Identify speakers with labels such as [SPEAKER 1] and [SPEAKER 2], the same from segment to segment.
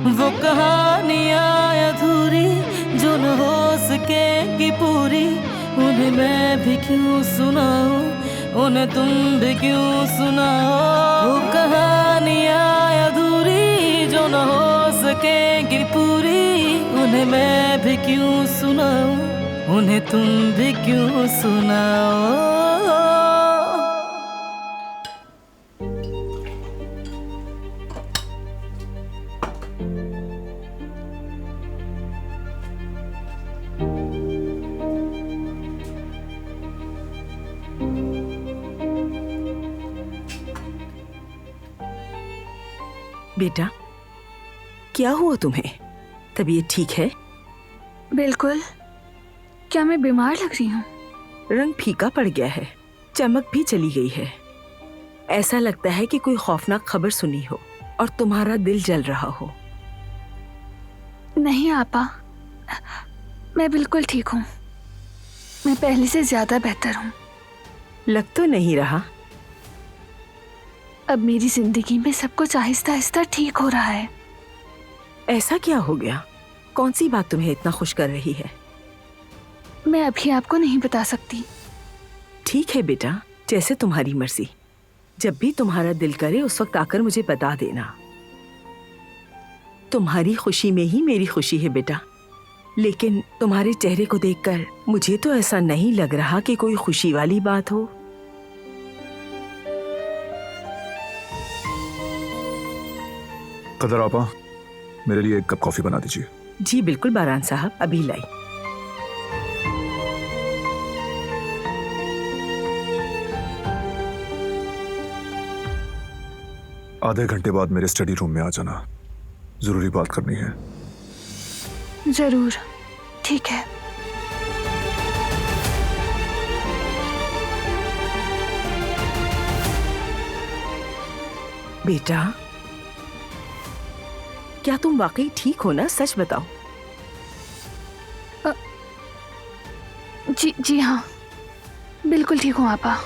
[SPEAKER 1] वो कहानियाँ अधूरी जो न हो सकेगी पूरी, उन्हें मैं भी क्यों सुनाऊं, उन्हें तुम भी क्यों सुनाओ। वो कहानियाँ अधूरी जो न हो सकेगी पूरी, उन्हें मैं भी क्यों सुनाऊं, उन्हें तुम भी क्यों सुनाओ।
[SPEAKER 2] बेटा, क्या हुआ तुम्हें? तबीयत ठीक है?
[SPEAKER 3] बिल्कुल। क्या मैं बीमार लग रही हूँ?
[SPEAKER 2] रंग फीका पड़ गया है, चमक भी चली गई है। ऐसा लगता है कि कोई खौफनाक खबर सुनी हो और तुम्हारा दिल जल रहा हो।
[SPEAKER 3] नहीं आपा, मैं बिल्कुल ठीक हूँ। मैं पहले से ज्यादा बेहतर हूँ।
[SPEAKER 2] लग तो नहीं रहा।
[SPEAKER 3] अब मेरी जिंदगी में सब कुछ आहिस्ता आहिस्ता ठीक हो रहा है।
[SPEAKER 2] ऐसा क्या हो गया? कौन सी बात तुम्हें इतना खुश कर रही है?
[SPEAKER 3] मैं अभी आपको नहीं बता सकती।
[SPEAKER 2] ठीक है बेटा, जैसे तुम्हारी मर्जी। जब भी तुम्हारा दिल करे उस वक्त आकर मुझे बता देना। तुम्हारी खुशी में ही मेरी खुशी है बेटा। लेकिन तुम्हारे चेहरे को देखकर मुझे तो ऐसा नहीं लग रहा कि कोई खुशी वाली बात हो।
[SPEAKER 4] कदर आपा, मेरे लिए एक कप कॉफी बना दीजिए।
[SPEAKER 2] जी बिल्कुल बारान साहब, अभी लाई।
[SPEAKER 4] आधे घंटे बाद मेरे स्टडी रूम में आ जाना, जरूरी बात करनी है।
[SPEAKER 3] जरूर, ठीक है।
[SPEAKER 2] बेटा, क्या तुम वाकई ठीक हो ना? सच बताओ।
[SPEAKER 3] जी हाँ, बिल्कुल ठीक हूँ आपा।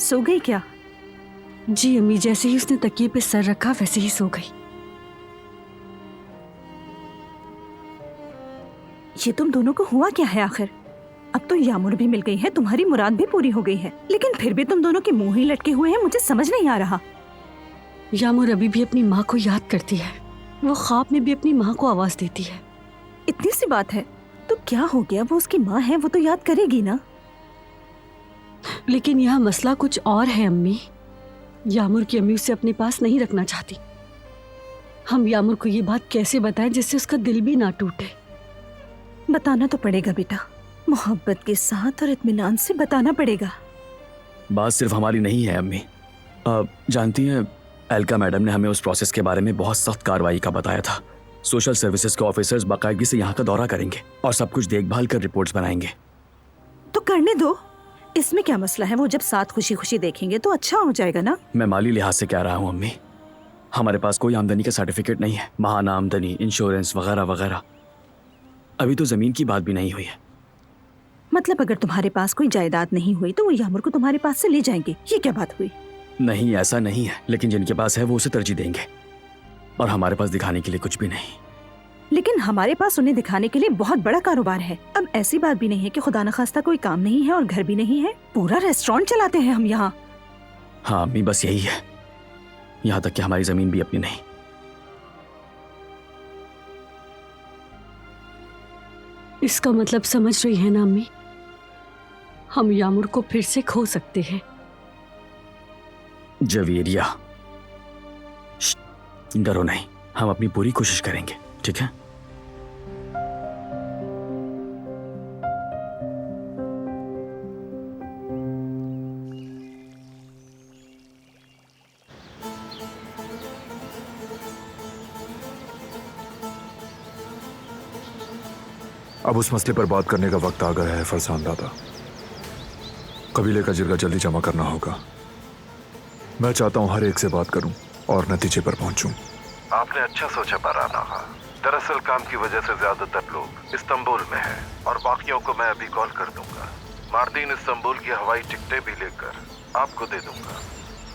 [SPEAKER 5] सो गई क्या?
[SPEAKER 6] जी अम्मी, जैसे ही उसने तकिए पे सर रखा वैसे ही सो गई।
[SPEAKER 5] ये तुम दोनों को हुआ क्या है आखिर? अब तो यामुर भी मिल गई है, तुम्हारी मुराद भी पूरी हो गई है, लेकिन फिर भी तुम दोनों के मुंह ही लटके हुए हैं। मुझे समझ नहीं आ रहा।
[SPEAKER 6] यामुर अभी भी अपनी माँ को याद करती है। वो ख्वाब में भी अपनी माँ को आवाज देती है।
[SPEAKER 5] इतनी सी बात है तो क्या हो गया? वो उसकी माँ है, वो तो याद करेगी ना।
[SPEAKER 6] लेकिन यह मसला कुछ और है अम्मी। यामुर की अम्मी उसे अपने पास नहीं रखना चाहती। हम यामुर को ये बात कैसे बताएं जिससे उसका दिल भी ना टूटे?
[SPEAKER 5] बताना तो पड़ेगा बेटा, मोहब्बत के साथ और इत्मीनान से बताना पड़ेगा।
[SPEAKER 7] बात सिर्फ हमारी नहीं है अम्मी। जानती हैं, एल्का मैडम ने हमें उस प्रोसेस के बारे में बहुत सख्त कार्रवाई का बताया था। सोशल सर्विसेज के ऑफिसर्स बाकायदगी से यहाँ का दौरा करेंगे और सब कुछ देखभाल कर रिपोर्ट्स बनाएंगे।
[SPEAKER 5] तो करने दो, इसमें क्या मसला है? वो जब साथ खुशी खुशी देखेंगे तो अच्छा हो जाएगा ना।
[SPEAKER 7] मैं माली लिहाज से कह रहा हूँ अम्मी। हमारे पास कोई आमदनी का सर्टिफिकेट नहीं है, महाना आमदनी, इंश्योरेंस वगैरह वगैरह। अभी तो जमीन की बात भी नहीं हुई है।
[SPEAKER 5] मतलब अगर तुम्हारे पास कोई जायदाद नहीं हुई तो वो यामुर को तुम्हारे पास से ले जाएंगे, ये क्या बात हुई?
[SPEAKER 7] नहीं, ऐसा नहीं है, लेकिन जिनके पास है वो उसे तरजीह देंगे और हमारे पास दिखाने के लिए कुछ भी नहीं।
[SPEAKER 5] लेकिन हमारे पास उन्हें दिखाने के लिए बहुत बड़ा कारोबार है। अब ऐसी बात भी नहीं है कि खुदा न खास्ता कोई काम नहीं है और घर भी नहीं है। पूरा रेस्टोरेंट चलाते हैं हम यहाँ।
[SPEAKER 7] हाँ अम्मी, बस यही है। यहाँ तक कि हमारी जमीन भी अपनी नहीं।
[SPEAKER 6] इसका मतलब समझ रही है ना अम्मी? हम यामुर को फिर से खो सकते हैं।
[SPEAKER 7] जवेरिया, डरो नहीं, हम अपनी पूरी कोशिश करेंगे, ठीक है?
[SPEAKER 4] अब उस मसले पर बात करने का वक्त आ गया है फरसान दादा। कबीले का जिरगा जल्दी जमा करना होगा। मैं चाहता हूँ हर एक से बात करूँ और नतीजे पर पहुँचूँ।
[SPEAKER 8] आपने अच्छा सोचा बाराना खां। दरअसल काम की वजह से ज्यादातर लोग इस्तांबुल में हैं और बाकियों को मैं अभी कॉल कर दूंगा। मार्दीन इस्तांबुल की हवाई टिकटें भी लेकर आपको दे दूंगा।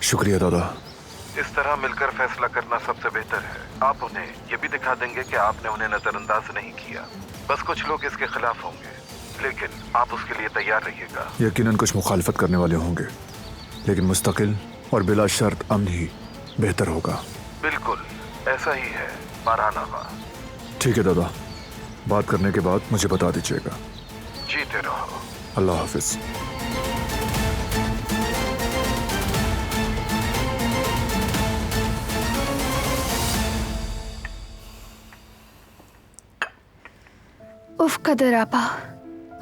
[SPEAKER 4] शुक्रिया दादा।
[SPEAKER 8] इस तरह मिलकर फैसला करना सबसे बेहतर है। आप उन्हें ये भी दिखा देंगे कि आपने उन्हें नजरअंदाज नहीं किया। बस कुछ लोग इसके खिलाफ होंगे, लेकिन आप उसके लिए तैयार रहिएगा।
[SPEAKER 4] यकीनन कुछ मुखालफत करने वाले होंगे, लेकिन मुस्तकिल और बिला शर्त अमन ही बेहतर होगा।
[SPEAKER 8] बिल्कुल ऐसा ही है बाराना खां।
[SPEAKER 4] ठीक है दादा, बात करने के बाद मुझे बता दीजिएगा।
[SPEAKER 8] जीते रहो।
[SPEAKER 4] अल्लाह हाफिज।
[SPEAKER 3] उफ कदर आपा,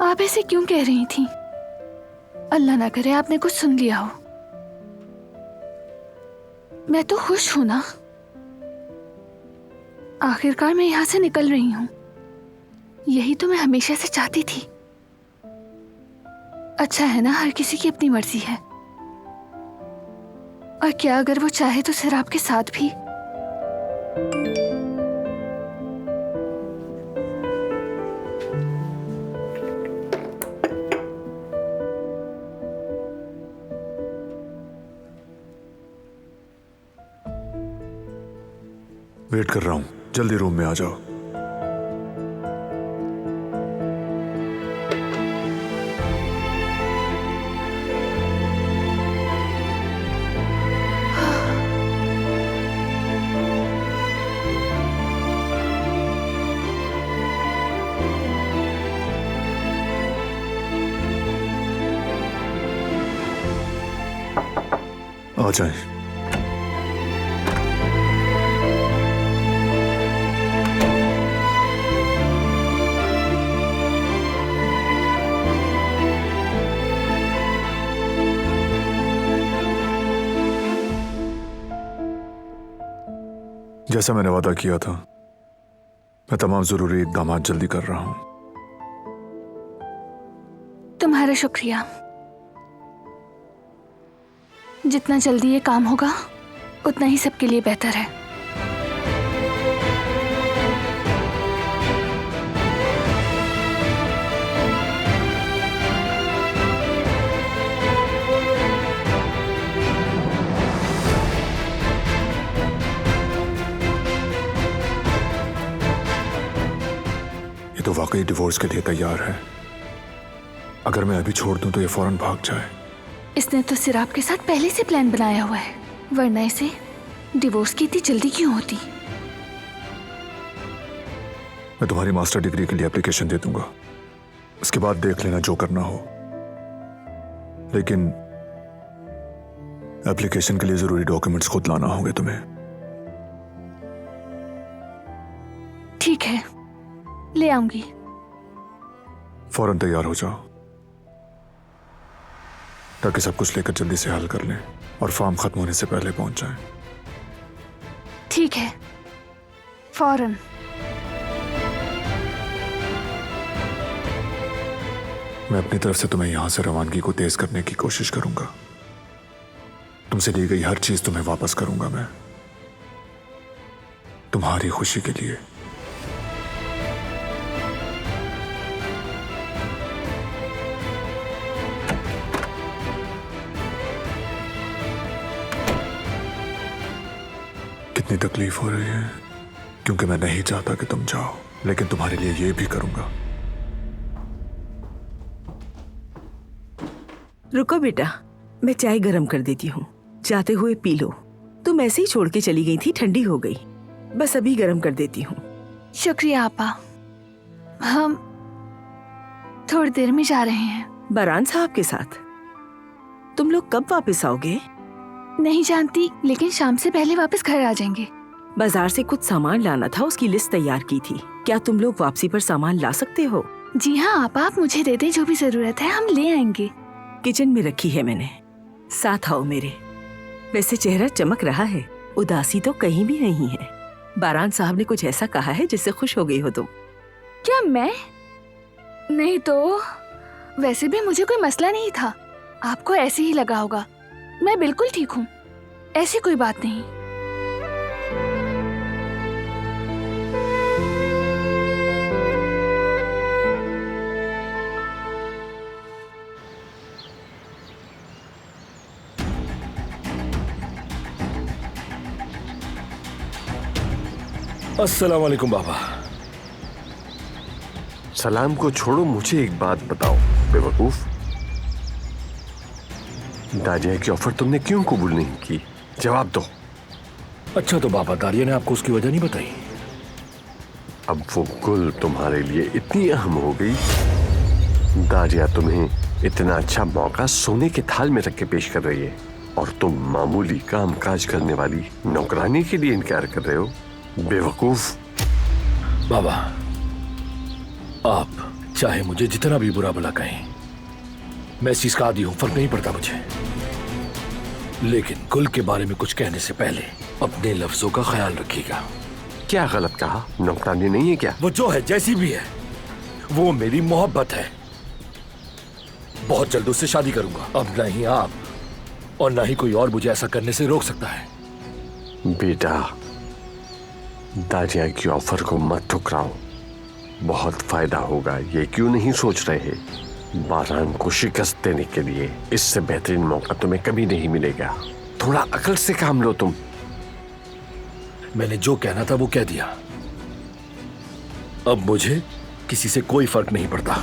[SPEAKER 3] आप ऐसे क्यों कह रही थी? अल्लाह ना करे आपने कुछ सुन लिया हो। मैं तो खुश हूं ना, आखिरकार मैं यहां से निकल रही हूं। यही तो मैं हमेशा से चाहती थी। अच्छा है ना, हर किसी की अपनी मर्जी है। और क्या अगर वो चाहे तो सिर्फ आपके साथ भी?
[SPEAKER 4] वेट कर रहा हूँ, जल्दी रूम में आ जाओ। आ जाए। जैसा मैंने वादा किया था, मैं तमाम जरूरी इक़दाम जल्दी कर रहा हूं।
[SPEAKER 3] तुम्हारा शुक्रिया। जितना जल्दी ये काम होगा उतना ही सबके लिए बेहतर है।
[SPEAKER 4] ये तो वाकई डिवोर्स के लिए तैयार है। अगर मैं अभी छोड़ दूं तो ये फौरन भाग जाए।
[SPEAKER 3] इसने तो सिराप के साथ पहले से प्लान बनाया हुआ है, वरना इसे डिवोर्स की इतनी जल्दी क्यों होती?
[SPEAKER 4] मैं तुम्हारी मास्टर डिग्री के लिए एप्लीकेशन दे दूंगा, उसके बाद देख लेना जो करना हो। लेकिन एप्लीकेशन के लिए जरूरी डॉक्यूमेंट्स खुद लाना होंगे तुम्हें।
[SPEAKER 3] ठीक है, ले आऊंगी।
[SPEAKER 4] फौरन तैयार हो जाओ ताकि सब कुछ लेकर जल्दी से हल कर लें और फॉर्म खत्म होने से पहले पहुंच जाएं।
[SPEAKER 3] ठीक है, फौरन।
[SPEAKER 4] मैं अपनी तरफ से तुम्हें यहां से रवानगी को तेज करने की कोशिश करूंगा। तुमसे ली गई हर चीज तुम्हें वापस करूंगा मैं, तुम्हारी खुशी के लिए। कितनी तकलीफ हो रही है क्योंकि मैं नहीं चाहता कि तुम जाओ, लेकिन तुम्हारे लिए ये भी करूंगा।
[SPEAKER 2] रुको बेटा, मैं चाय गरम कर देती हूँ, जाते हुए पी लो। तुम ऐसे ही छोड़ के चली गई थी, ठंडी हो गई। बस अभी गरम कर देती हूँ।
[SPEAKER 3] शुक्रिया आपा, हम थोड़ी देर में जा रहे हैं।
[SPEAKER 2] बारान साहब के साथ? तुम लोग कब वापस आओगे?
[SPEAKER 3] नहीं जानती, लेकिन शाम से पहले वापस घर आ जाएंगे।
[SPEAKER 2] बाजार से कुछ सामान लाना था, उसकी लिस्ट तैयार की थी। क्या तुम लोग वापसी पर सामान ला सकते हो?
[SPEAKER 3] जी हाँ आपा, आप मुझे दे दें, जो भी जरूरत है हम ले आएंगे।
[SPEAKER 2] किचन में रखी है मैंने, साथ आओ मेरे। वैसे चेहरा चमक रहा है, उदासी तो कहीं भी नहीं है। बारान साहब ने कुछ ऐसा कहा है जिससे खुश हो गई हो तुम?
[SPEAKER 3] क्या मैं? नहीं तो वैसे भी मुझे कोई मसला नहीं था। आपको ऐसे ही लगा होगा। मैं बिल्कुल ठीक हूँ, ऐसी कोई बात नहीं।
[SPEAKER 9] अस्सलाम वालेकुम बाबा।
[SPEAKER 10] सलाम को छोड़ो, मुझे एक बात बताओ बेवकूफ, दाजिया की ऑफर तुमने क्यों कबूल नहीं की? जवाब दो।
[SPEAKER 9] अच्छा तो बाबा, दारिया ने आपको उसकी वजह नहीं बताई?
[SPEAKER 10] अब वो गुल तुम्हारे लिए इतनी अहम हो गई, दारिया तुम्हें इतना अच्छा मौका सोने के थाल में रख के पेश कर रही है और तुम मामूली काम काज करने वाली नौकरानी के लिए इनकार कर रहे हो? बेवकूफ।
[SPEAKER 9] बाबा, आप चाहे मुझे जितना भी बुरा भला कहें, मैं इस चीज का आदी हूं, फर्क नहीं पड़ता मुझे। लेकिन गुल के बारे में कुछ कहने से पहले अपने लफ्जों का ख्याल रखिएगा।
[SPEAKER 10] क्या गलत कहा? नौकरानी नहीं है क्या?
[SPEAKER 9] वो जो है, जैसी भी है, वो मेरी मोहब्बत है। बहुत जल्द उससे शादी करूंगा। अब न ही आप और न ही कोई और मुझे ऐसा करने से रोक सकता है।
[SPEAKER 10] बेटा, दाजिया की ऑफर को मत ठुकराओ, बहुत फायदा होगा। ये क्यों नहीं सोच रहे? बारान को शिकस्त देने के लिए इससे बेहतरीन मौका तुम्हें कभी नहीं मिलेगा। थोड़ा अकल से काम लो तुम।
[SPEAKER 9] मैंने जो कहना था वो कह दिया। अब मुझे किसी से कोई फर्क नहीं पड़ता।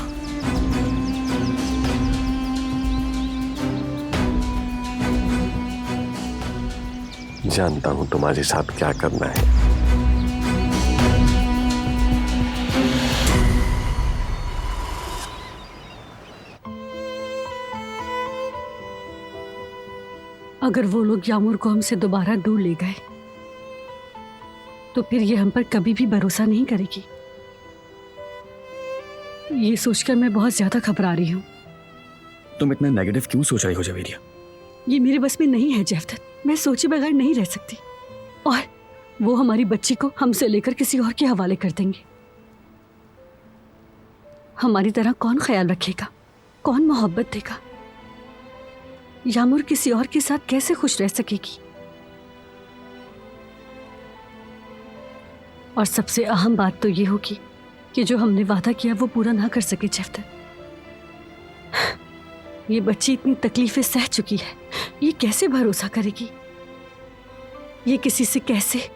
[SPEAKER 10] जानता हूं तुम्हारे साथ क्या करना है।
[SPEAKER 6] अगर वो लोग यामुर को हमसे दोबारा दूर ले गए तो फिर ये हम पर कभी भी भरोसा नहीं करेगी। ये सोचकर मैं बहुत ज्यादा घबरा रही हूँ।
[SPEAKER 7] तुम इतना नेगेटिव क्यों सोच रही हो जवेरिया?
[SPEAKER 6] ये मेरे बस में नहीं है जैवदत, मैं सोचे बगैर नहीं रह सकती। और वो हमारी बच्ची को हमसे लेकर किसी और के हवाले कर देंगे। हमारी तरह कौन ख्याल रखेगा, कौन मोहब्बत देगा? यामुर किसी और के साथ कैसे खुश रह सकेगी? और सबसे अहम बात तो ये होगी कि जो हमने वादा किया वो पूरा ना कर सके जैवदत। ये बच्ची इतनी तकलीफें सह चुकी है, ये कैसे भरोसा करेगी? ये किसी से कैसे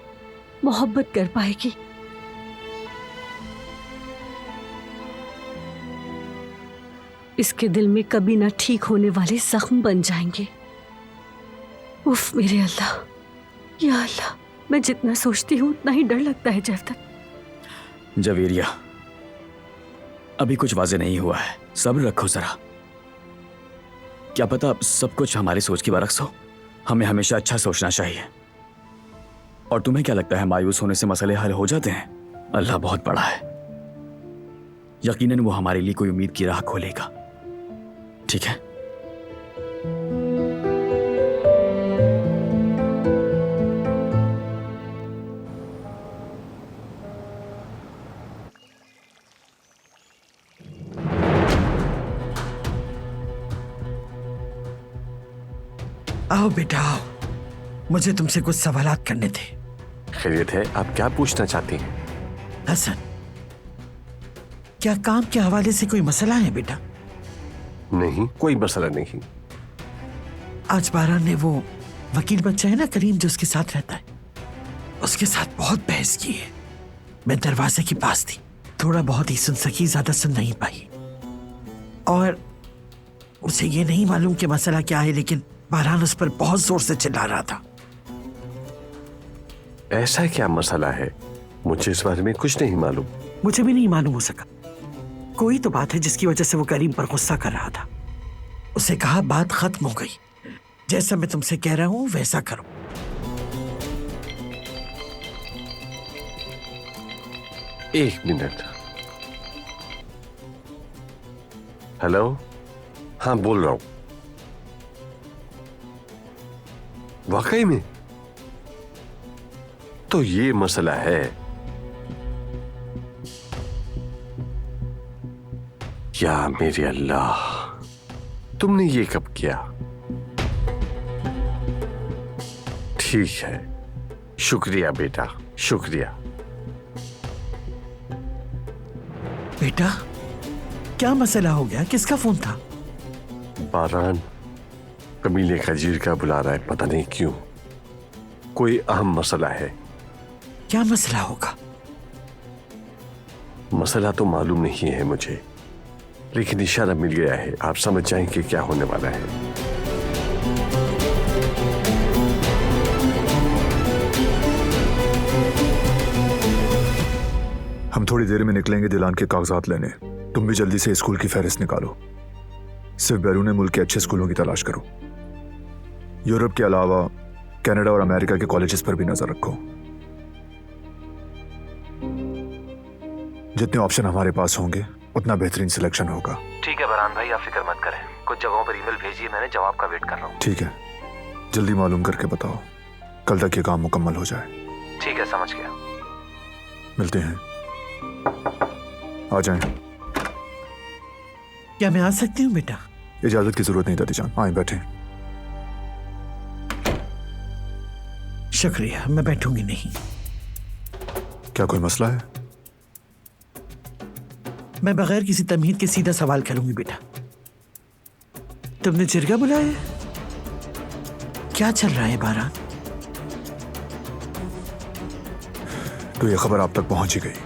[SPEAKER 6] मोहब्बत कर पाएगी? इसके दिल में कभी ना ठीक होने वाले जख्म बन जाएंगे। उफ मेरे अल्लाह, या अल्लाह, मैं जितना सोचती हूँ उतना ही डर लगता है जैवदत।
[SPEAKER 7] जवेरिया, अभी कुछ वाज़ेह नहीं हुआ है, सब्र रखो जरा। क्या पता सब कुछ हमारी सोच की बरक्स हो। हमें हमेशा अच्छा सोचना चाहिए। और तुम्हें क्या लगता है मायूस होने से मसले हल हो जाते हैं? अल्लाह बहुत बड़ा है, यकीनन वो हमारे लिए कोई उम्मीद की राह खोलेगा। ठीक है?
[SPEAKER 11] आओ बेटा आओ, मुझे तुमसे कुछ सवालात करने थे।
[SPEAKER 10] खैरियत है? आप क्या पूछना चाहती हैं?
[SPEAKER 11] हसन, क्या काम के हवाले से कोई मसला है बेटा?
[SPEAKER 10] नहीं, कोई मसला नहीं।
[SPEAKER 11] आज बारान ने वो वकील बच्चा है ना करीम, जो उसके साथ रहता है, उसके साथ बहुत बहस की है। मैं दरवाजे के पास थी, थोड़ा बहुत ही सुन सकी, ज्यादा सुन नहीं पाई। और उसे ये नहीं मालूम कि मसला क्या है, लेकिन बारान उस पर बहुत जोर से चिल्ला रहा था।
[SPEAKER 10] ऐसा क्या मसला है? मुझे इस बारे में कुछ नहीं मालूम।
[SPEAKER 11] मुझे भी नहीं मालूम हो सका। कोई तो बात है जिसकी वजह से वो करीम पर गुस्सा कर रहा था। उसे कहा बात खत्म हो गई, जैसा मैं तुमसे कह रहा हूं वैसा करो।
[SPEAKER 10] एक मिनट। हेलो, हाँ बोल रहा हूं। वाकई में? तो ये मसला है। या मेरे अल्लाह, तुमने ये कब किया? ठीक है, शुक्रिया बेटा, शुक्रिया।
[SPEAKER 11] बेटा, क्या मसला हो गया? किसका फोन था?
[SPEAKER 10] बारान कमीने खजीर का बुला रहा है, पता नहीं क्यों। कोई अहम मसला है।
[SPEAKER 11] क्या मसला होगा?
[SPEAKER 10] मसला तो मालूम नहीं है मुझे, लेकिन इशारा मिल गया है। आप समझ जाएंगे क्या होने वाला है।
[SPEAKER 4] हम थोड़ी देर में निकलेंगे दिलान के कागजात लेने। तुम भी जल्दी से स्कूल की फहरिस्त निकालो। सिर्फ बैरून मुल्क के अच्छे स्कूलों की तलाश करो। यूरोप के अलावा कनाडा और अमेरिका के कॉलेजेस पर भी नजर रखो। जितने ऑप्शन हमारे पास होंगे उतना बेहतरीन सिलेक्शन होगा।
[SPEAKER 12] ठीक है बरहान भाई, आप फिक्र मत करें। कुछ जगहों पर ईमेल भेजिए, मैंने जवाब का वेट कर रहा हूँ।
[SPEAKER 4] ठीक है, जल्दी मालूम करके बताओ, कल तक ये काम मुकम्मल हो जाए।
[SPEAKER 12] ठीक है, समझ गया।
[SPEAKER 4] मिलते हैं, आ जाएं।
[SPEAKER 11] क्या मैं आ सकती हूँ बेटा?
[SPEAKER 4] इजाजत की जरूरत नहीं दादी जान, आए बैठे।
[SPEAKER 11] शुक्रिया, मैं बैठूंगी नहीं।
[SPEAKER 4] क्या कोई मसला है?
[SPEAKER 11] मैं बगैर किसी तमहीद के सीधा सवाल करूंगी बेटा। तुमने जिरगा बुलाया है? क्या चल रहा है बारान?
[SPEAKER 4] तो ये खबर आप तक पहुंच ही गई।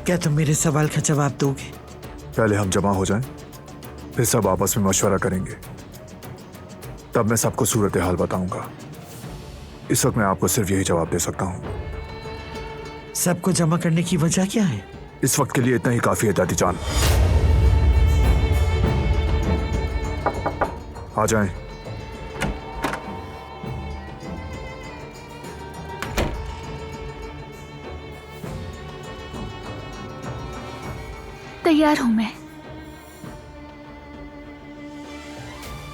[SPEAKER 11] क्या तुम मेरे सवाल का जवाब दोगे?
[SPEAKER 4] पहले हम जमा हो जाएं, फिर सब आपस में मशवरा करेंगे, तब मैं सबको सूरत हाल बताऊंगा। इस वक्त मैं आपको सिर्फ यही जवाब दे सकता हूं।
[SPEAKER 11] सबको जमा करने की वजह क्या है?
[SPEAKER 4] इस वक्त के लिए इतना ही काफी है दादी जान। आ जाएं।
[SPEAKER 3] तैयार हूं मैं।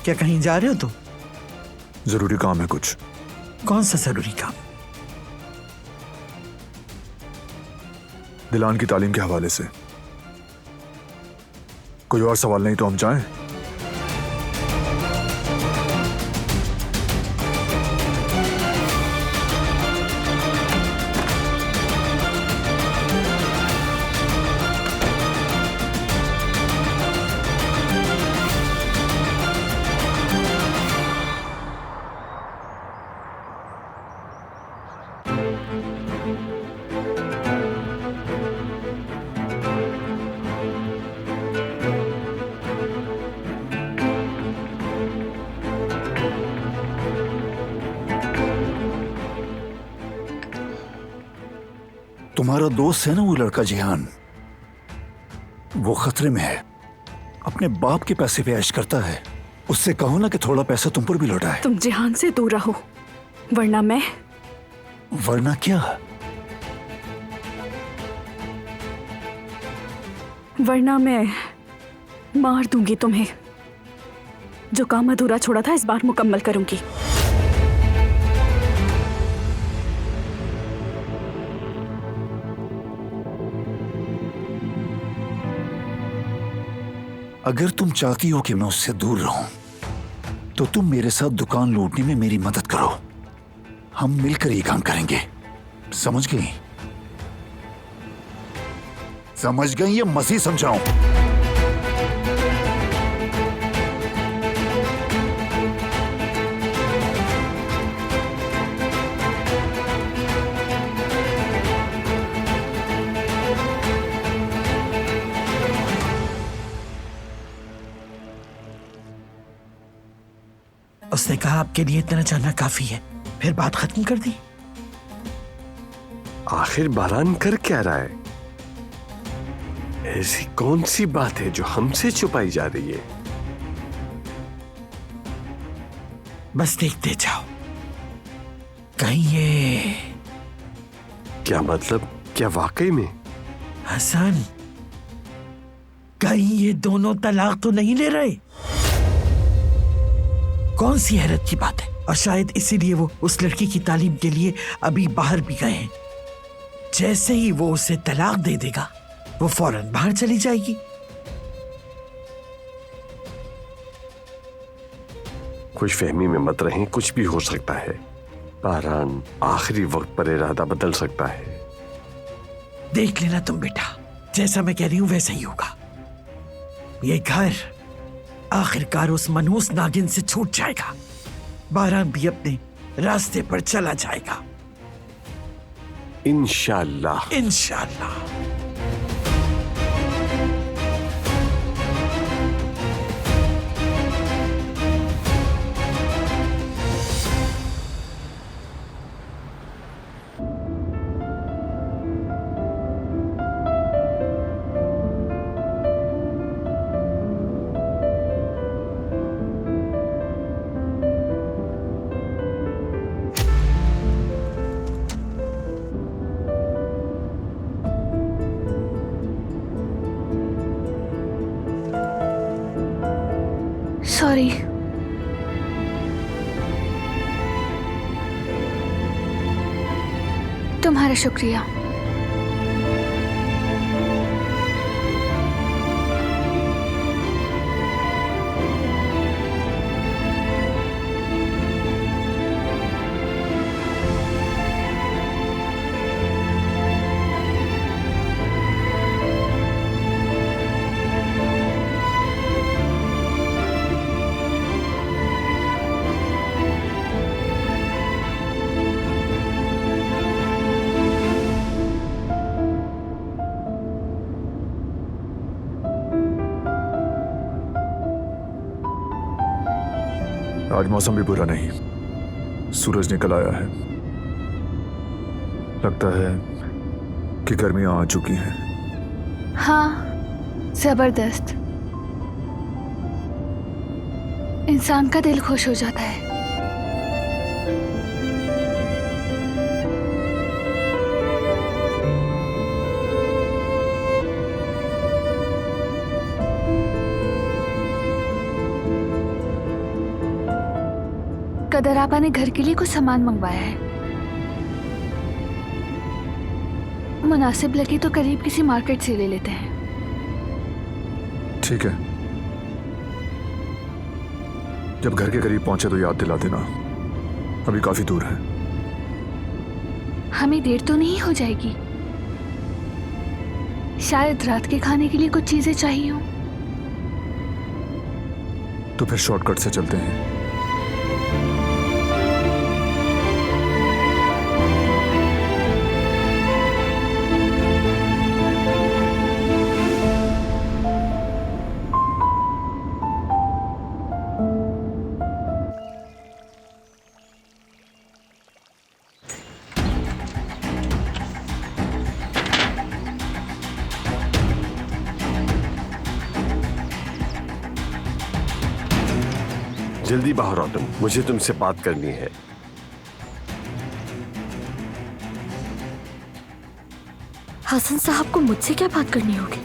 [SPEAKER 11] क्या कहीं जा रहे हो तुम?
[SPEAKER 4] जरूरी काम है कुछ।
[SPEAKER 11] कौन सा जरूरी काम?
[SPEAKER 4] दिलान की तालीम के हवाले से। कोई और सवाल नहीं तो हम जाएं।
[SPEAKER 13] तुम्हारा दोस्त है ना वो लड़का जिहान, वो खतरे में है। अपने बाप के पैसे पे ऐश करता है। उससे कहो ना कि थोड़ा पैसा तुम पर भी लौटाए।
[SPEAKER 5] तुम जिहान से दूर रहो, वरना मैं।
[SPEAKER 13] वरना क्या?
[SPEAKER 5] वरना मैं मार दूंगी तुम्हें। जो काम अधूरा छोड़ा था इस बार मुकम्मल करूंगी।
[SPEAKER 13] अगर तुम चाहती हो कि मैं उससे दूर रहूं, तो तुम मेरे साथ दुकान लूटने में मेरी मदद करो। हम मिलकर ये काम करेंगे, समझ गई? समझ गई या मज़ीद समझाऊं?
[SPEAKER 11] उसने कहा आपके लिए इतना जानना काफी है, फिर बात खत्म कर दी।
[SPEAKER 10] आखिर बारान कर क्या रहा है? ऐसी कौन सी बात है जो हमसे छुपाई जा रही है?
[SPEAKER 11] बस देखते जाओ, कहीं ये।
[SPEAKER 10] क्या मतलब? क्या वाकई में?
[SPEAKER 11] हसन, कहीं ये दोनों तलाक तो नहीं ले रहे? कौन सी हैरत की बात है? और शायद इसीलिए वो उस लड़की की तालीम के लिए अभी बाहर भी गए हैं। जैसे ही वो उसे तलाक दे देगा, वो फौरन बाहर चली जाएगी।
[SPEAKER 10] खुशफहमी में मत रहें, कुछ भी हो सकता है। बारान आखिरी वक्त पर इरादा बदल सकता है।
[SPEAKER 11] देख लेना तुम बेटा, जैसा मैं कह रही हूं वैसा ही होगा। ये घर आखिरकार उस मनहूस नागिन से छूट जाएगा। बारान भी अपने रास्ते पर चला जाएगा,
[SPEAKER 10] इंशाअल्लाह।
[SPEAKER 11] इंशाअल्लाह।
[SPEAKER 3] सॉरी। तुम्हारा शुक्रिया।
[SPEAKER 4] आज मौसम भी बुरा नहीं, सूरज निकल आया है। लगता है कि गर्मियां आ चुकी हैं।
[SPEAKER 3] हाँ, जबरदस्त। इंसान का दिल खुश हो जाता है। कदर आपा ने घर के लिए कुछ सामान मंगवाया है। मुनासिब लगे तो करीब किसी मार्केट से ले लेते हैं।
[SPEAKER 4] ठीक है, जब घर के करीब पहुंचे तो याद दिला देना, अभी काफी दूर है।
[SPEAKER 3] हमें देर तो नहीं हो जाएगी? शायद रात के खाने के लिए कुछ चीजें चाहिए हो।
[SPEAKER 4] तो फिर शॉर्टकट से चलते हैं।
[SPEAKER 10] जल्दी बाहर आओ तुम, मुझे तुमसे बात करनी है।
[SPEAKER 6] हसन साहब को मुझसे क्या बात करनी होगी?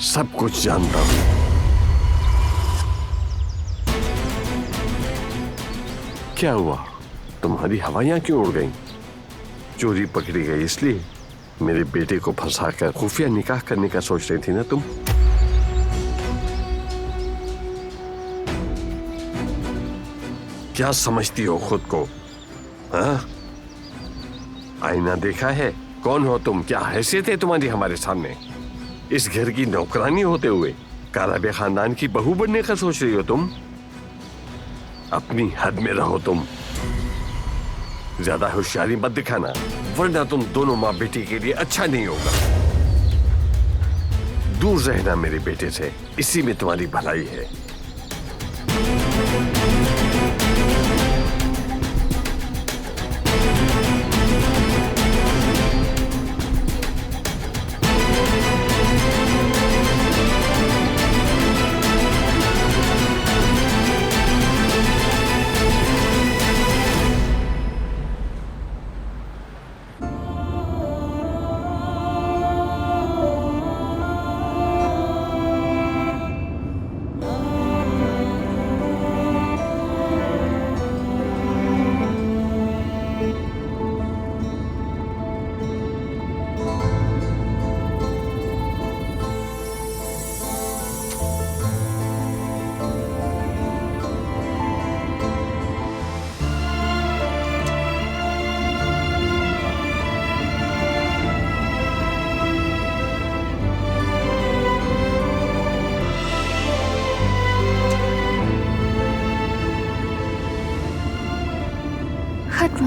[SPEAKER 10] सब कुछ जानता हूं। क्या हुआ? तुम्हारी हवाइयां क्यों उड़ गईं? चोरी पकड़ी गई इसलिए? मेरे बेटे को फंसाकर खुफिया निकाह करने का सोच रही थी ना तुम? क्या समझती हो खुद को? हाँ? आईना देखा है? कौन हो तुम? क्या हैसियत है तुम्हारी हमारे सामने? इस घर की नौकरानी होते हुए काराबे खानदान की बहू बनने का सोच रही हो तुम? अपनी हद में रहो तुम। ज्यादा होशियारी मत दिखाना, वरना तुम दोनों माँ बेटी के लिए अच्छा नहीं होगा। दूर रहना मेरे बेटे से, इसी में तुम्हारी भलाई है।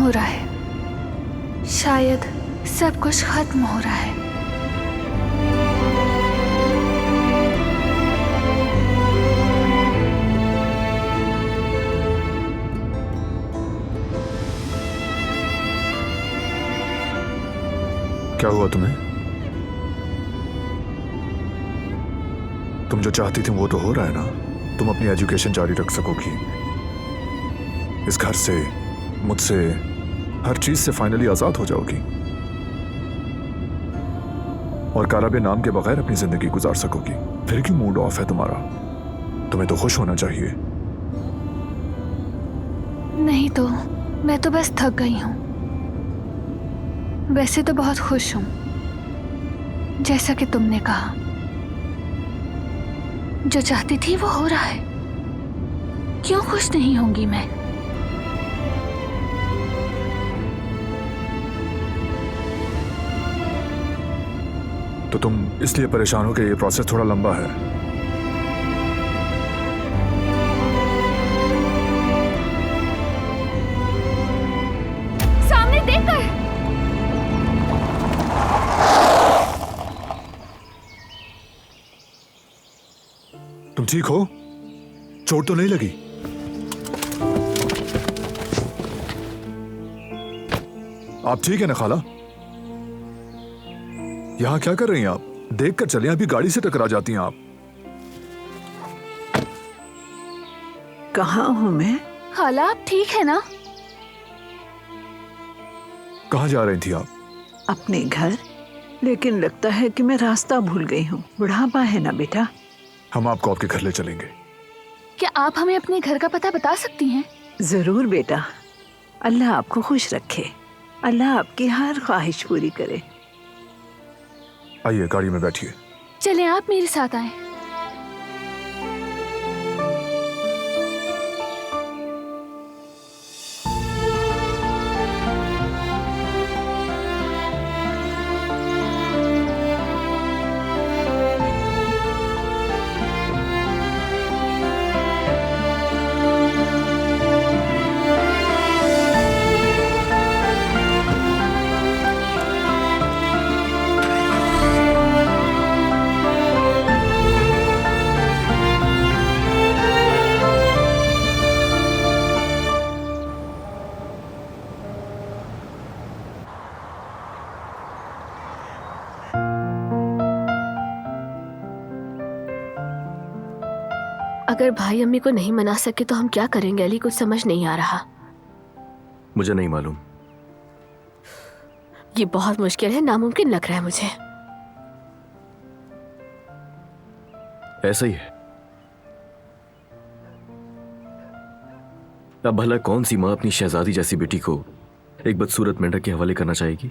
[SPEAKER 3] हो रहा है। शायद सब कुछ खत्म हो रहा है।
[SPEAKER 4] क्या हुआ तुम्हें? तुम जो चाहती थी वो तो हो रहा है ना। तुम अपनी एजुकेशन जारी रख सकोगी, इस घर से, मुझसे, हर चीज से फाइनली आजाद हो जाओगी और काराबे नाम के बगैर अपनी जिंदगी गुजार सकोगी। फिर क्यों मूड ऑफ है तुम्हारा? तुम्हें तो खुश होना चाहिए।
[SPEAKER 3] नहीं तो मैं तो बस थक गई हूँ। वैसे तो बहुत खुश हूँ, जैसा कि तुमने कहा। जो चाहती थी वो हो रहा है, क्यों खुश नहीं होंगी मैं?
[SPEAKER 4] तो तुम इसलिए परेशान हो कि ये प्रोसेस थोड़ा लंबा है।
[SPEAKER 3] सामने देखकर।
[SPEAKER 4] तुम ठीक हो? चोट तो नहीं लगी? आप ठीक है ना खाला? यहां क्या कर रही हैं आप? देख कर चले, अभी गाड़ी से टकरा जाती हैं आप।
[SPEAKER 2] कहाँ हूं मैं?
[SPEAKER 3] खाला आप ठीक है ना?
[SPEAKER 4] कहाँ जा रही थी आप?
[SPEAKER 2] अपने घर, लेकिन लगता है कि मैं रास्ता भूल गई हूँ। बुढ़ापा है ना बेटा।
[SPEAKER 4] हम आपको आपके घर ले चलेंगे।
[SPEAKER 3] क्या आप हमें अपने घर का पता बता सकती हैं?
[SPEAKER 2] जरूर बेटा। अल्लाह आपको खुश रखे, अल्लाह आपकी हर ख्वाहिश पूरी करे।
[SPEAKER 4] आइए गाड़ी में बैठिए।
[SPEAKER 3] चलें, आप मेरे साथ आएं।
[SPEAKER 6] अगर भाई अम्मी को नहीं मना सके तो हम क्या करेंगे अली? कुछ समझ नहीं आ रहा।
[SPEAKER 7] मुझे नहीं मालूम।
[SPEAKER 6] ये बहुत मुश्किल है, नामुमकिन लग रहा है मुझे।
[SPEAKER 7] ऐसा ही है। अब भला कौन सी माँ अपनी शहजादी जैसी बेटी को एक बदसूरत मेंढक के हवाले करना चाहेगी?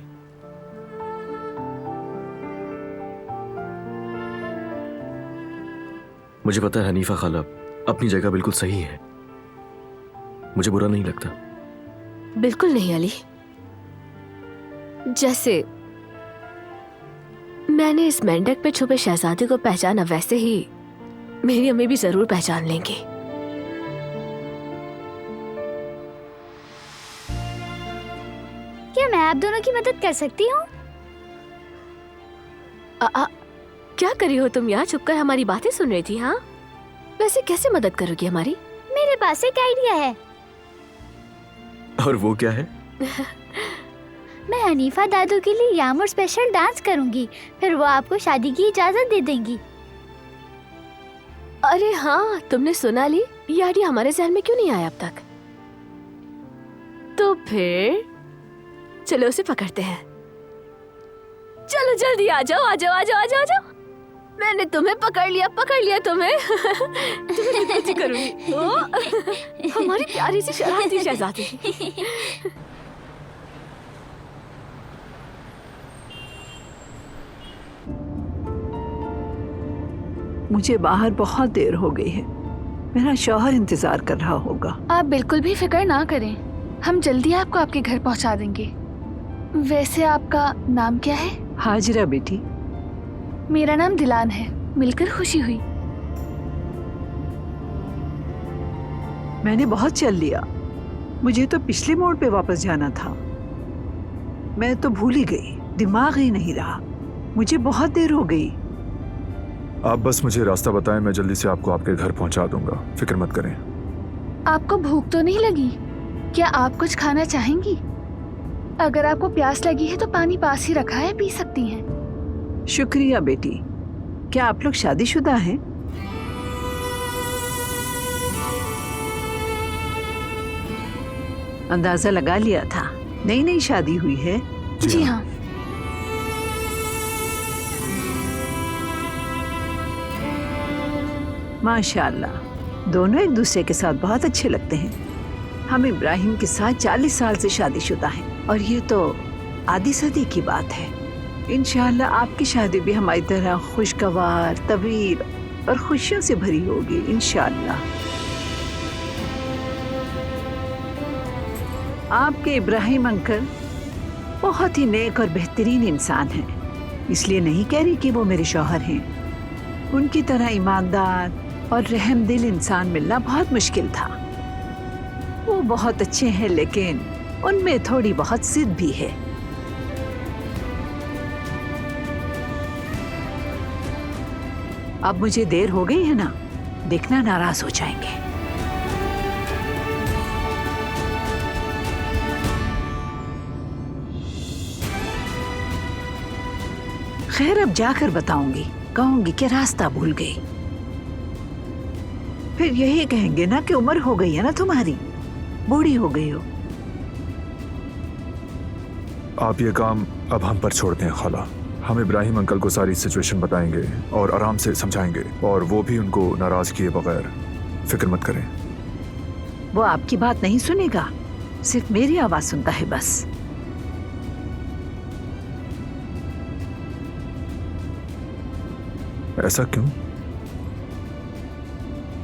[SPEAKER 7] मुझे पता है हनीफा खाला अपनी जगह बिल्कुल सही है। मुझे बुरा नहीं लगता।
[SPEAKER 6] बिल्कुल नहीं अली। जैसे मैंने इस मेंढक पे छुपे शहजादे को पहचाना, वैसे ही मेरी अम्मी भी जरूर पहचान लेंगी।
[SPEAKER 14] क्या मैं आप दोनों की मदद कर सकती हूँ?
[SPEAKER 6] क्या करी हो तुम यहाँ? छुपकर हमारी बातें सुन रही थी? हाँ, वैसे कैसे मदद करोगी हमारी?
[SPEAKER 14] मेरे पास एक आइडिया है।
[SPEAKER 7] और वो क्या है?
[SPEAKER 14] मैं हनीफा दादू के लिए यामुर स्पेशल डांस करूंगी, फिर वो आपको शादी की इजाजत दे देंगी।
[SPEAKER 6] अरे हाँ, तुमने सुना ली? ये आइडिया हमारे ज़हन में क्यों नहीं आया अब तक? तो फिर चलो उसे पकड़ते हैं। चलो जल्दी आ जाओ, आ जाओ, आ जाओ, आ जाओ, आ जाओ। मैंने तुम्हें पकड़ लिया तुम्हें। तुम्हें कुछ करूंगी। ओ, हमारी प्यारी सी शरारती शहजादी।
[SPEAKER 2] मुझे बाहर बहुत देर हो गई है, मेरा शौहर इंतजार कर रहा होगा।
[SPEAKER 3] आप बिल्कुल भी फिक्र ना करें, हम जल्दी आपको आपके घर पहुंचा देंगे। वैसे आपका नाम क्या है?
[SPEAKER 2] हाजिरा बेटी।
[SPEAKER 3] मेरा नाम दिलान है, मिलकर खुशी हुई।
[SPEAKER 2] मैंने बहुत चल लिया,
[SPEAKER 5] मुझे तो पिछले मोड़ पे वापस जाना था। मैं तो भूल ही गई, दिमाग ही नहीं रहा। मुझे बहुत देर हो गई।
[SPEAKER 4] आप बस मुझे रास्ता बताएं, मैं जल्दी से आपको आपके घर पहुंचा दूंगा, फिक्र मत करें।
[SPEAKER 3] आपको भूख तो नहीं लगी? क्या आप कुछ खाना चाहेंगी? अगर आपको प्यास लगी है तो पानी पास ही रखा है, पी सकती हैं।
[SPEAKER 5] शुक्रिया बेटी। क्या आप लोग शादीशुदा हैं? अंदाजा लगा लिया था, नई नई शादी हुई है।
[SPEAKER 3] जी हाँ।
[SPEAKER 5] माशाअल्लाह, दोनों एक दूसरे के साथ बहुत अच्छे लगते हैं। हम इब्राहिम के साथ 40 साल से शादीशुदा हैं और ये तो आधी सदी की बात है। इंशाअल्लाह आपकी शादी भी हमारी तरह खुशगवार, तवील और खुशियों से भरी होगी इंशाअल्लाह। आपके इब्राहिम अंकल बहुत ही नेक और बेहतरीन इंसान हैं, इसलिए नहीं कह रही कि वो मेरे शौहर हैं। उनकी तरह ईमानदार और रहमदिल इंसान मिलना बहुत मुश्किल था। वो बहुत अच्छे हैं, लेकिन उनमें थोड़ी बहुत जिद भी है। अब मुझे देर हो गई है ना, देखना नाराज हो जाएंगे। खैर, अब जाकर बताऊंगी, कहूंगी कि रास्ता भूल गई। फिर यही कहेंगे ना कि उम्र हो गई है ना तुम्हारी, बूढ़ी हो गई हो।
[SPEAKER 4] आप ये काम अब हम पर छोड़ते हैं खाला। हम इब्राहिम अंकल को सारी सिचुएशन बताएंगे और आराम से समझाएंगे, और वो भी उनको नाराज किए बगैर। फिक्र मत करें।
[SPEAKER 5] वो आपकी बात नहीं सुनेगा, सिर्फ मेरी आवाज सुनता है बस।
[SPEAKER 4] ऐसा क्यों?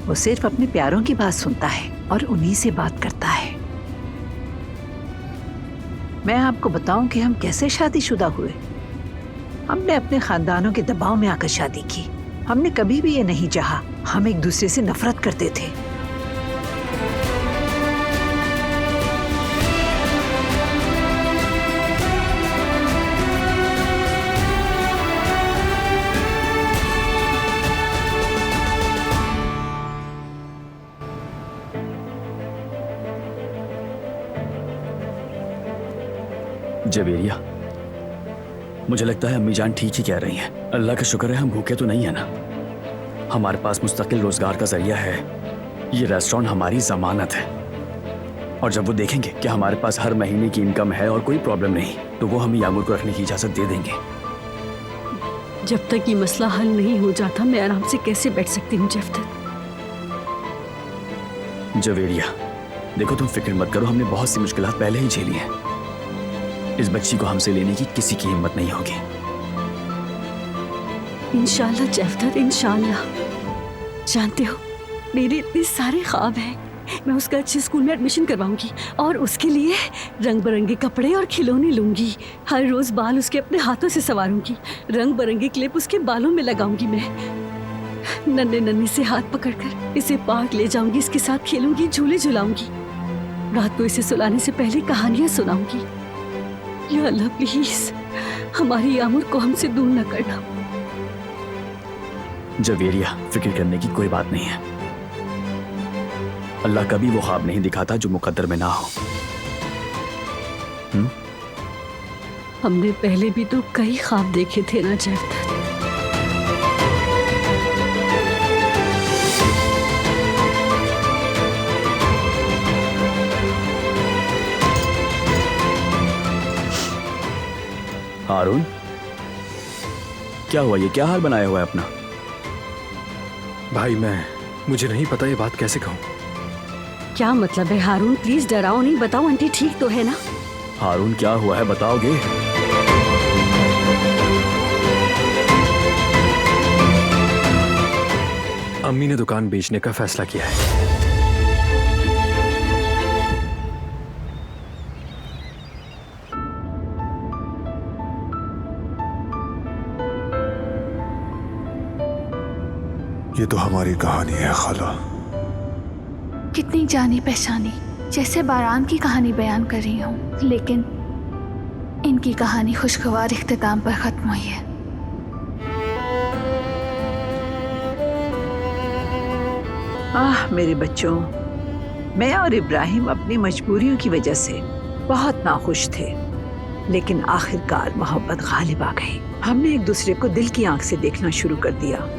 [SPEAKER 5] वो सिर्फ अपने प्यारों की बात सुनता है और उन्हीं से बात करता है। मैं आपको बताऊं कि हम कैसे शादीशुदा हुए। हमने अपने खानदानों के दबाव में आकर शादी की। हमने कभी भी ये नहीं चाहा। हम एक दूसरे से नफरत करते थे।
[SPEAKER 7] जवेरिया, मुझे लगता है अम्मी जान ठीक ही कह रही हैं। अल्लाह का शुक्र है हम भूखे तो नहीं है ना। हमारे पास मुस्तकिल रोजगार का जरिया है। ये रेस्टोरेंट हमारी जमानत है, और जब वो देखेंगे कि हमारे पास हर महीने की इनकम है और कोई प्रॉब्लम नहीं, तो वो हमें यामुर को रखने की इजाजत दे देंगे।
[SPEAKER 6] जब तक ये मसला हल नहीं हो जाता, मैं आराम से कैसे बैठ सकती हूँ जफ्तर?
[SPEAKER 7] जवेरिया, देखो तुम फिक्र मत करो, हमने बहुत सी मुश्किलात पहले ही झेली हैं। इस बच्ची को हमसे लेने की किसी की हिम्मत नहीं होगी।
[SPEAKER 6] इंशाल्लाह जफ्तर, इंशाल्लाह। जानते हो, मेरे इतने सारे ख्वाब हैं। मैं उसका अच्छे स्कूल में एडमिशन करवाऊंगी और उसके लिए रंग बिरंगे कपड़े और खिलौने लूंगी। हर रोज बाल उसके अपने हाथों से संवारूंगी। रंग बिरंगे क्लिप उसके बालों में लगाऊंगी। मैं नन्हे नन्हे से हाथ पकड़कर इसे पार्क ले जाऊंगी, इसके साथ खेलूंगी, झूले झुलाऊंगी। रात को इसे सुलाने से पहले कहानियां सुनाऊंगी। या अल्लाह, प्लीज हमारी यामुर को हमसे दूर न करना।
[SPEAKER 7] जवेरिया, फिक्र करने की कोई बात नहीं है। अल्लाह कभी वो ख्वाब नहीं दिखाता जो मुकद्दर में ना हो।
[SPEAKER 6] हमने पहले भी तो कई ख्वाब देखे थे ना जफ्तर।
[SPEAKER 7] हारून, क्या हुआ? ये क्या हाल बनाया हुआ है अपना?
[SPEAKER 9] भाई, मुझे नहीं पता ये बात कैसे कहूँ।
[SPEAKER 6] क्या मतलब है हारून? प्लीज डराओ नहीं, बताओ आंटी ठीक तो है ना?
[SPEAKER 7] हारून, क्या हुआ है बताओगे?
[SPEAKER 9] अम्मी ने दुकान बेचने का फैसला किया है।
[SPEAKER 4] ये तो हमारी कहानी है खाला।
[SPEAKER 3] कितनी जानी पहचानी, जैसे बारान की कहानी बयान कर रही हूँ, लेकिन इनकी कहानी खुशगवार इख्तिताम पर खत्म हुई है।
[SPEAKER 5] आह मेरे बच्चों, मैं और इब्राहिम अपनी मजबूरियों की वजह से बहुत नाखुश थे, लेकिन आखिरकार मोहब्बत गालिब आ गई। हमने एक दूसरे को दिल की आंख से देखना शुरू कर दिया।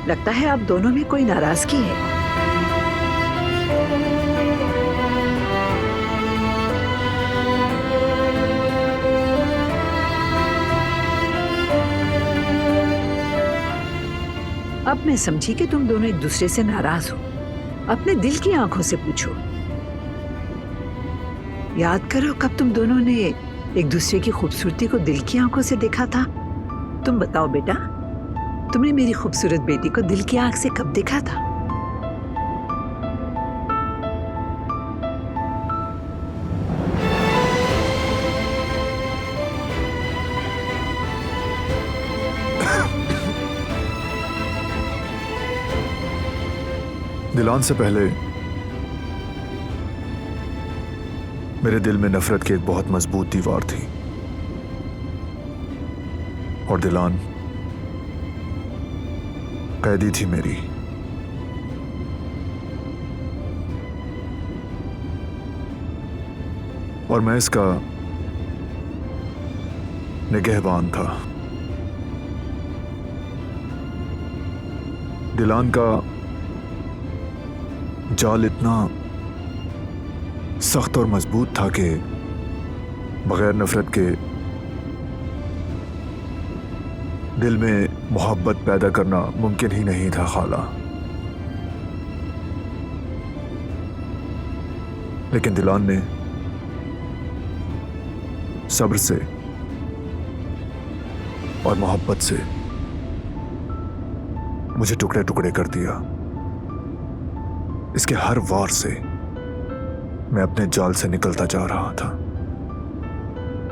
[SPEAKER 5] लगता है आप दोनों में कोई नाराजगी है। अब मैं समझी कि तुम दोनों एक दूसरे से नाराज हो। अपने दिल की आंखों से पूछो। याद करो कब तुम दोनों ने एक दूसरे की खूबसूरती को दिल की आंखों से देखा था। तुम बताओ बेटा, तुमने मेरी खूबसूरत बेटी को दिल की आंख से कब देखा था?
[SPEAKER 4] दिलान से पहले मेरे दिल में नफरत की एक बहुत मजबूत दीवार थी, और दिलान कैदी थी मेरी। और मैं इसका निगहबान था। दिलान का जाल इतना सख्त और मजबूत था कि बगैर नफरत के दिल में मोहब्बत पैदा करना मुमकिन ही नहीं था खाला। लेकिन दिलान ने सब्र से और मोहब्बत से मुझे टुकड़े टुकड़े कर दिया। इसके हर वार से मैं अपने जाल से निकलता जा रहा था।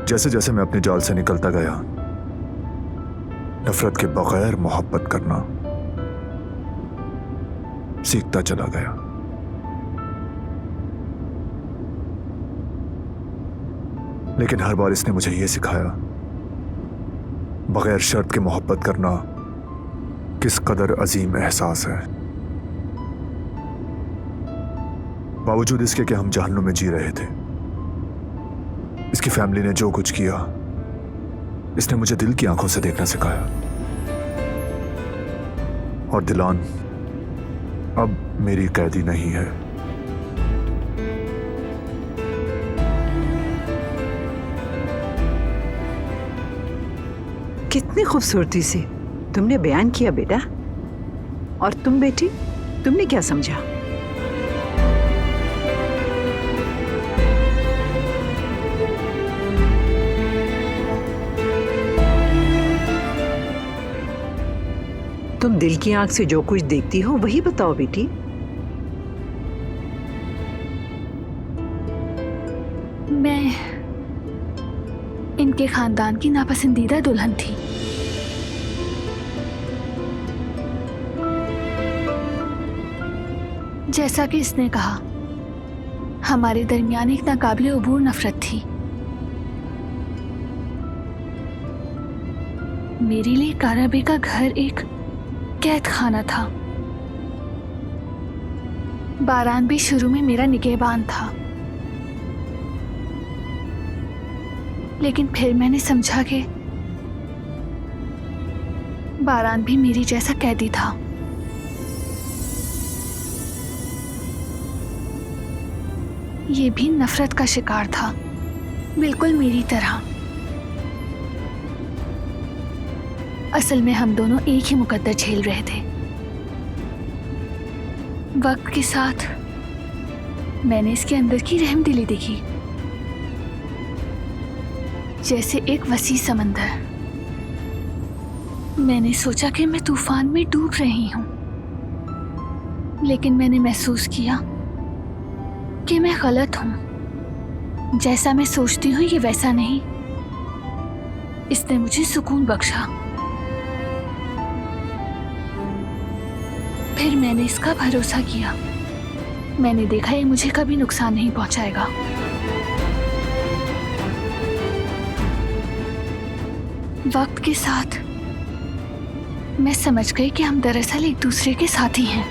[SPEAKER 4] जैसे जैसे मैं अपने जाल से निकलता गया, नफरत के बगैर मोहब्बत करना सीखता चला गया। लेकिन हर बार इसने मुझे यह सिखाया, बगैर शर्त के मोहब्बत करना किस कदर अजीम एहसास है। बावजूद इसके कि हम जहन्नुम में जी रहे थे, इसकी फैमिली ने जो कुछ किया, इसने मुझे दिल की आंखों से देखना सिखाया। और दिलान अब मेरी कैदी नहीं है।
[SPEAKER 5] कितनी खूबसूरती से तुमने बयान किया बेटा। और तुम बेटी, तुमने क्या समझा? तुम दिल की आंख से जो कुछ देखती हो वही बताओ बेटी।
[SPEAKER 3] मैं इनके खानदान की नापसंदीदा दुल्हन थी। जैसा कि इसने कहा, हमारे दरमियान एक नाकाबिले अबूर नफरत थी। मेरे लिए काराबे का घर एक कैद खाना था। बारान भी शुरू में मेरा निगहबान था, लेकिन फिर मैंने समझा कि बारान भी मेरी जैसा कैदी था। ये भी नफरत का शिकार था, बिल्कुल मेरी तरह। असल में हम दोनों एक ही मुकद्दर झेल रहे थे। वक्त के साथ मैंने इसके अंदर की रहमदिली देखी, जैसे एक वसी समंदर। मैंने सोचा कि मैं तूफान में डूब रही हूं, लेकिन मैंने महसूस किया कि मैं गलत हूं। जैसा मैं सोचती हूं ये वैसा नहीं। इसने मुझे सुकून बख्शा। फिर मैंने इसका भरोसा किया। मैंने देखा ये मुझे कभी नुकसान नहीं पहुंचाएगा। वक्त के साथ मैं समझ गई कि हम दरअसल एक दूसरे के साथी हैं।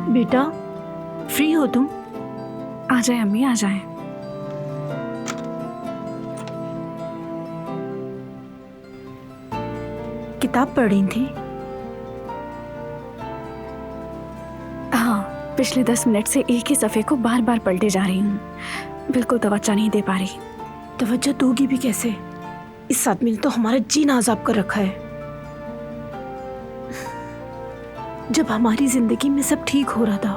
[SPEAKER 6] बेटा, फ्री हो तुम?
[SPEAKER 15] आ जाए अम्मी, आ जाए।
[SPEAKER 6] किताब पढ़ रही थी?
[SPEAKER 15] हाँ, पिछले 10 मिनट से एक ही सफ़े को बार बार पलटे जा रही हूँ। बिल्कुल तवज्जो नहीं दे पा रही।
[SPEAKER 6] तवज्जो दोगी भी कैसे? इस आदमी ने तो हमारा जीना अजाब कर रखा है। जब हमारी जिंदगी में सब ठीक हो रहा था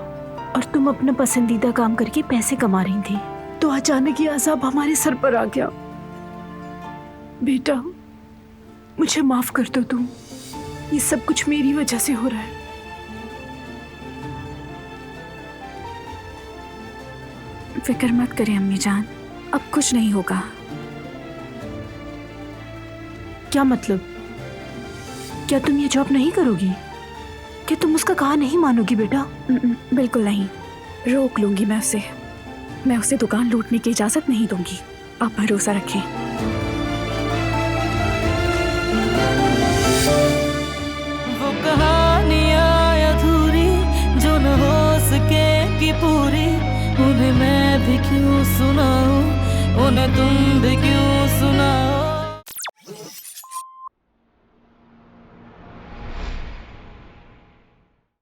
[SPEAKER 6] और तुम अपना पसंदीदा काम करके पैसे कमा रही थी, तो अचानक ये अजाब हमारे सर पर आ गया। बेटा, मुझे माफ कर दो तुम। ये सब कुछ मेरी वजह से हो रहा है।
[SPEAKER 15] फिक्र मत करें अम्मी जान, अब कुछ नहीं होगा।
[SPEAKER 6] क्या मतलब? क्या तुम ये जॉब नहीं करोगी? क्या तुम उसका कहा नहीं मानोगी बेटा?
[SPEAKER 15] बिल्कुल नहीं, रोक लूंगी मैं उसे। मैं उसे दुकान लूटने की इजाजत नहीं दूंगी। आप भरोसा रखें।
[SPEAKER 1] वो कहानियाँ अधूरी जो न हो सके कि पूरी, उन्हें मैं भी क्यों सुनाऊं, उन्हें तुम भी क्यों सुनाओ।